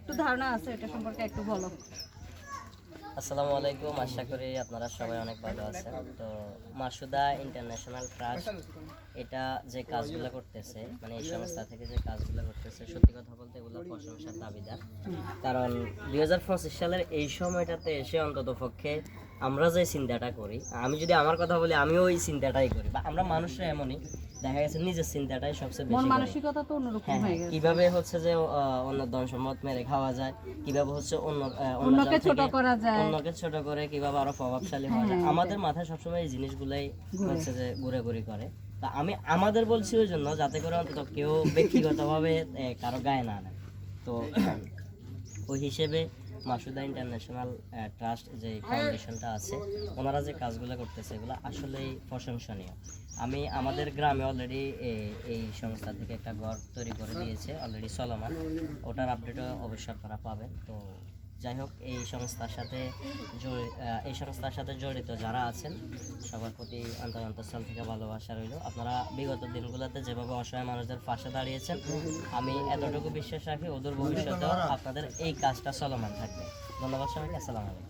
একটু ধারণা আছে এটা সম্পর্কে একটু বলো। আসসালামু আলাইকুম, আশা করি আপনারা সবাই অনেক ভালো আছেন। তো মাসুদা ইন্টারন্যাশনাল ট্রাস্ট এটা যে কাজগুলো করতেছে, মানে এই সংস্থা থেকে যে কাজগুলো করতেছে, সত্যি কথা বলতে এগুলো প্রশংসার দাবিদার। কারণ 2025 সালের এই সময়টাতে এসে অন্তত পক্ষে আমরা যে চিন্তাটা করি, আমি যদি আমার কথা বলি, আমিও ওই চিন্তাটাই করি, বা আমরা মানুষরা এমনই, দেখা গেছে নিজের চিন্তাটাই সবচেয়ে মন বেশি করি। মানসিকতা তো অন্যরকম হ্যাঁ, হয়ে গেছে। কিভাবে হচ্ছে যে অন্য ধন সম্পদ মেরে খাওয়া যায়, কিভাবে হচ্ছে অন্যকে ছোট করা যায়, অন্যকে ছোট করে কিভাবে আরো প্রভাবশালী হওয়া যায়, আমাদের মাথায় সবসময় এই জিনিসগুলাই হচ্ছে যে ঘুরে ঘুরে করে। তা আমি আমাদের বলছি ওই জন্য, যাতে করে অন্তত কেউ ব্যক্তিগতভাবে কারো গায়ে না নেয়। তো ওই হিসেবে মাসুদা ইন্টারন্যাশনাল ট্রাস্ট যে ফাউন্ডেশনটা আছে, ওনারা যে কাজগুলো করতেছে এগুলো আসলেই প্রশংসনীয়। আমি আমাদের গ্রামে অলরেডি এই সংস্থা থেকে একটা ঘর তৈরি করে দিয়েছে, অলরেডি চলমান, ওটার আপডেটও অবশ্যই আপনারা পাবেন। তো যাই হোক, এই সংস্থার সাথে জড়িত যারা আছেন সবার প্রতি অন্তঃস্থল থেকে ভালোবাসা রইল। আপনারা বিগত দিনগুলোতে যেভাবে অসহায় মানুষদের পাশে দাঁড়িয়েছেন, আমি এতটুকু বিশ্বাস রাখি ওদের ভবিষ্যতেও আপনাদের এই কাজটা চলমান থাকবে। ধন্যবাদ সবাইকে, আসসালামু আলাইকুম।